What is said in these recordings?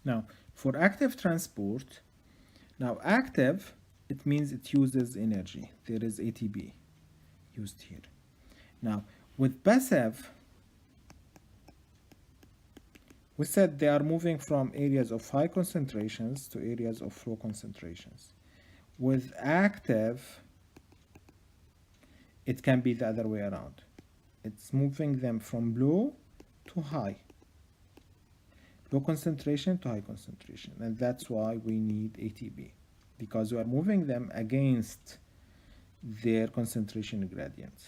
Now, for active transport, now active, it means it uses energy. There is ATP used here. Now, with passive, we said they are moving from areas of high concentrations to areas of low concentrations. With active, it can be the other way around. It's moving them from low to high. Low concentration to high concentration. And that's why we need ATP, because we are moving them against their concentration gradient.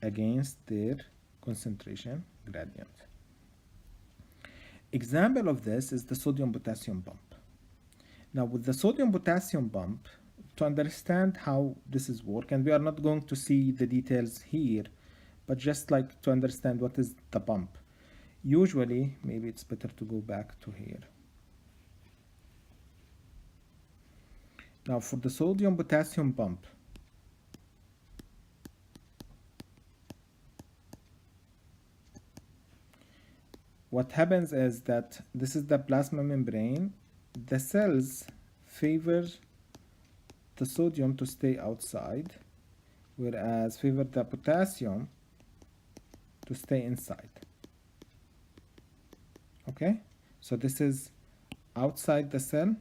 Against their concentration gradient. Example of this is the sodium-potassium pump. Now with the sodium-potassium pump, to understand how this is work, and we are not going to see the details here, but just like to understand what is the pump. Usually, maybe it's better to go back to here. Now for the sodium-potassium pump, what happens is that this is the plasma membrane. The cells favor the sodium to stay outside, whereas favor the potassium to stay inside. Okay, so this is outside the cell,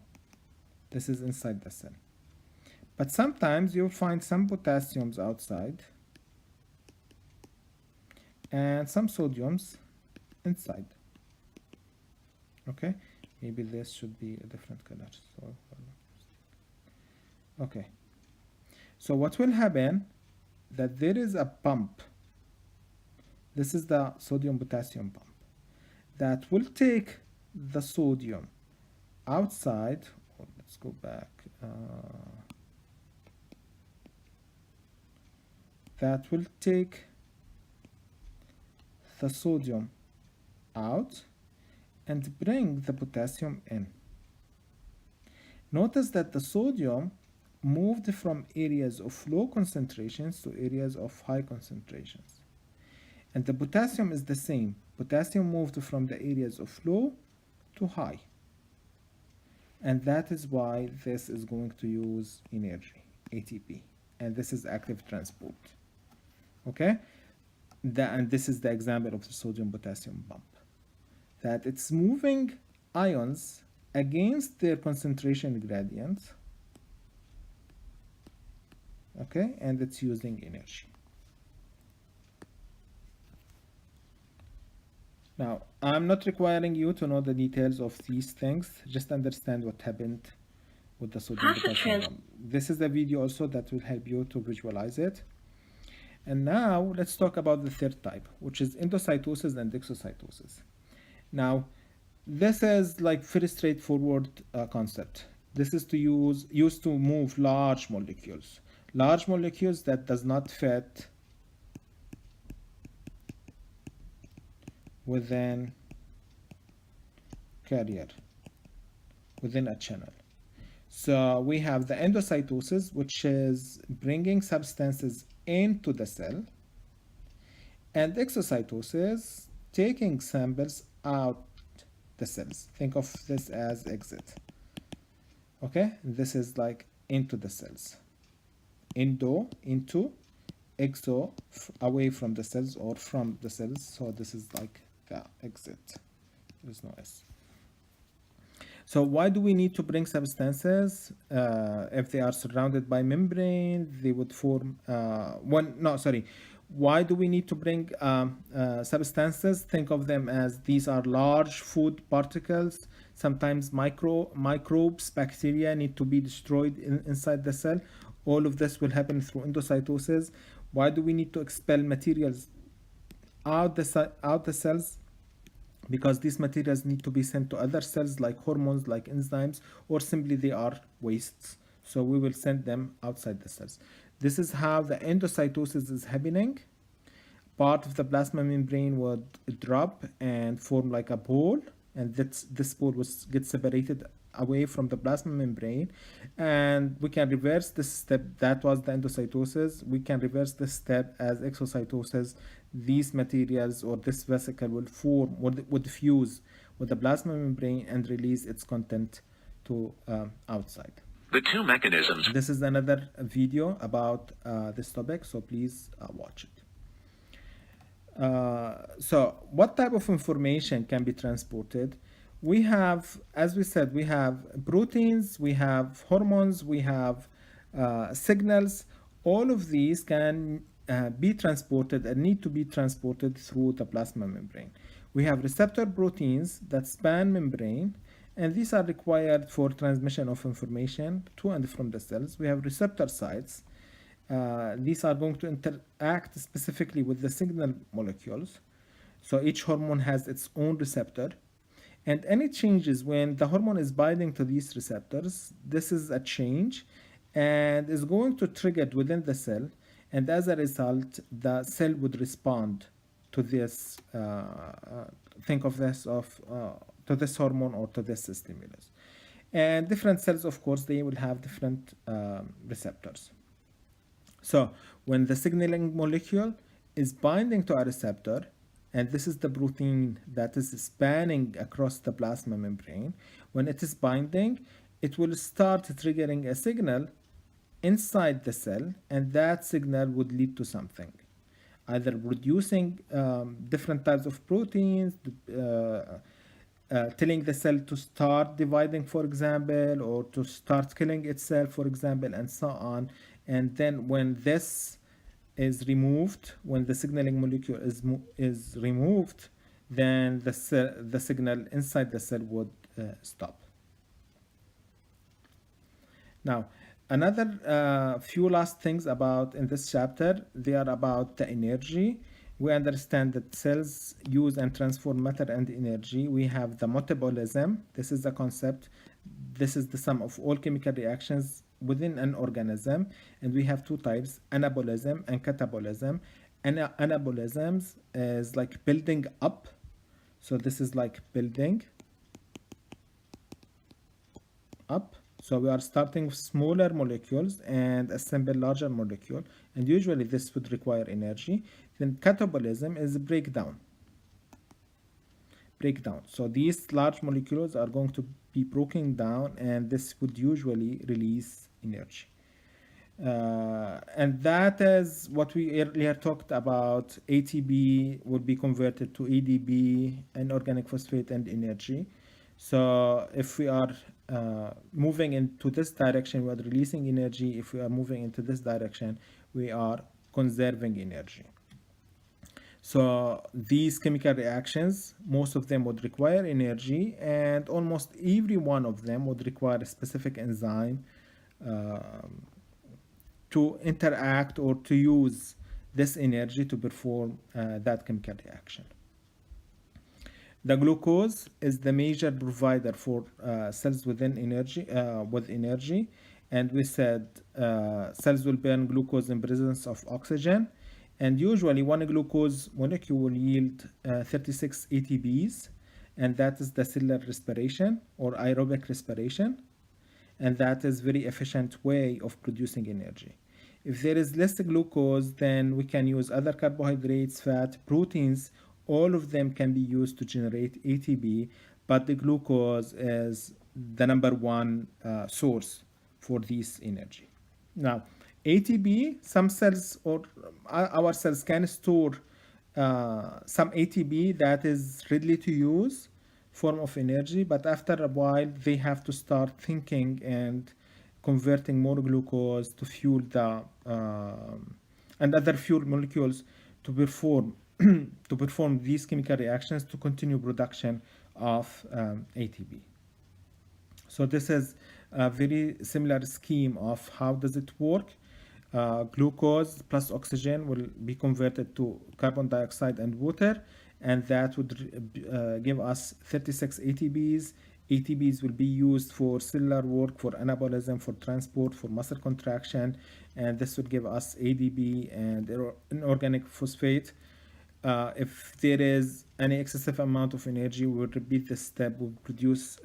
this is inside the cell. But sometimes you'll find some potassiums outside and some sodiums inside. Okay, maybe this should be a different color. Okay, so what will happen, that there is a pump. This is the sodium-potassium pump that will take the sodium outside. Let's go back. That will take the sodium out and bring the potassium in. Notice that the sodium moved from areas of low concentrations to areas of high concentrations. And the potassium is the same. Potassium moved from the areas of low to high. And that is why this is going to use energy, ATP. And this is active transport. Okay? And this is the example of the sodium-potassium pump. That it's moving ions against their concentration gradient. Okay? And it's using energy. Now, I'm not requiring you to know the details of these things. Just understand what happened with the sodium-potassium pump. This is the video also that will help you to visualize it. And now, let's talk about the third type, which is endocytosis and exocytosis. Now, this is like very straightforward concept. This is to used to move large molecules. Large molecules that does not fit within carrier, within a channel. So we have the endocytosis, which is bringing substances into the cell, and exocytosis, taking samples out the cells. Think of this as exit. Okay, this is like into the cells. Endo, into, exo, away from the cells or from the cells. So this is like the exit. There's no S. So why do we need to bring substances? If they are surrounded by membrane, they would form why do we need to bring substances? Think of them as these are large food particles. Sometimes microbes, bacteria need to be destroyed inside the cell. All of this will happen through endocytosis. Why do we need to expel materials out the cells? Because these materials need to be sent to other cells like hormones, like enzymes, or simply they are wastes. So we will send them outside the cells. This is how the endocytosis is happening. Part of the plasma membrane would drop and form like a ball, and this ball will get separated away from the plasma membrane, and we can reverse this step. That was the endocytosis. We can reverse this step as exocytosis. These materials or this vesicle will form, would fuse with the plasma membrane and release its content to outside. The two mechanisms. This is another video about this topic, so please watch it. So what type of information can be transported? We have, as we said, we have proteins, we have hormones, we have signals. All of these can be transported and need to be transported through the plasma membrane. We have receptor proteins that span membrane, and these are required for transmission of information to and from the cells. We have receptor sites. These are going to interact specifically with the signal molecules. So each hormone has its own receptor. And any changes when the hormone is binding to these receptors, this is a change and is going to trigger it within the cell. And as a result, the cell would respond to this, think of this to this hormone or to this stimulus. And different cells, of course, they will have different receptors. So when the signaling molecule is binding to a receptor, and this is the protein that is spanning across the plasma membrane, when it is binding, it will start triggering a signal inside the cell, and that signal would lead to something, either producing different types of proteins, telling the cell to start dividing, for example, or to start killing itself, for example, and so on. And then when this is removed, when the signaling molecule is removed, then the signal inside the cell would stop. Now, another few last things about in this chapter, they are about the energy. We understand that cells use and transform matter and energy. We have the metabolism. This is the concept. This is the sum of all chemical reactions within an organism. And we have two types, anabolism and catabolism. Anabolisms is like building up. So this is like building up. So we are starting with smaller molecules and assemble larger molecule. And usually this would require energy. Then catabolism is breakdown. So these large molecules are going to be broken down, and this would usually release energy. And that is what we earlier talked about. ATP would be converted to ADP, inorganic phosphate, and energy. So if we are moving into this direction, we are releasing energy. If we are moving into this direction, we are conserving energy. So these chemical reactions, most of them would require energy, and almost every one of them would require a specific enzyme to interact or to use this energy to perform that chemical reaction. The glucose is the major provider for cells within energy, with energy, and we said cells will burn glucose in presence of oxygen. And usually one glucose molecule will yield 36 ATPs, and that is the cellular respiration or aerobic respiration, and that is very efficient way of producing energy. If there is less glucose, then we can use other carbohydrates, fat, proteins. All of them can be used to generate ATP, but the glucose is the number one source for this energy. Now, ATP, some cells or our cells can store some ATP that is ready to use form of energy, but after a while they have to start thinking and converting more glucose to fuel the and other fuel molecules to perform these chemical reactions to continue production of ATP. So this is a very similar scheme of how does it work. Glucose plus oxygen will be converted to carbon dioxide and water, and that would give us 36 ATPs. ATPs will be used for cellular work, for anabolism, for transport, for muscle contraction, and this would give us ADP and inorganic phosphate. If there is any excessive amount of energy, we would repeat this step, we'll produce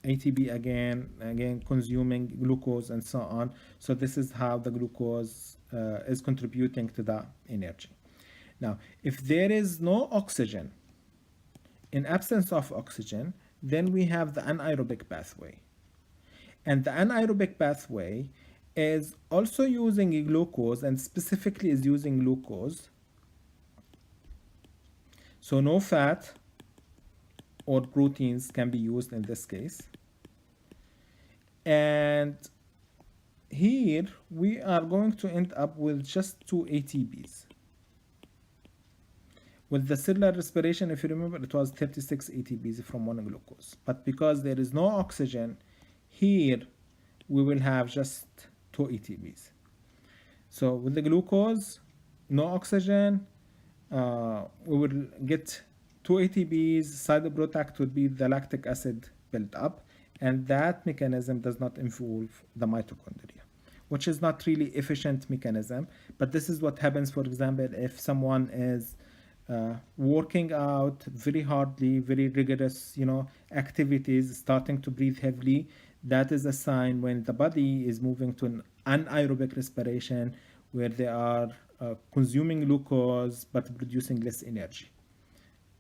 ATP again consuming glucose and so on. So this is how the glucose is contributing to the energy. Now, if there is no oxygen In absence of oxygen, then we have the anaerobic pathway. And the anaerobic pathway is also using glucose, and specifically is using glucose. So no fat or proteins can be used in this case. And here we are going to end up with just 2 ATPs. With the cellular respiration, if you remember, it was 36 ATPs from one glucose. But because there is no oxygen, here we will have just 2 ATPs. So with the glucose, no oxygen, we will get 2 ATPs. Side product would be the lactic acid built up, and that mechanism does not involve the mitochondria, which is not really efficient mechanism. But this is what happens, for example, if someone is working out very hardly, very rigorous, activities, starting to breathe heavily. That is a sign when the body is moving to an anaerobic respiration, where they are consuming glucose but producing less energy.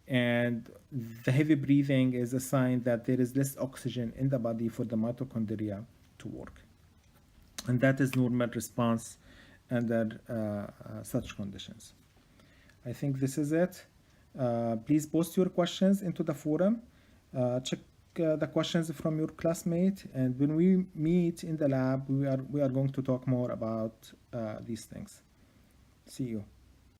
And the heavy breathing is a sign that there is less oxygen in the body for the mitochondria to work. And that is normal response under such conditions. I think this is it. Please post your questions into the forum. Check the questions from your classmate, and when we meet in the lab, we are going to talk more about these things. See you.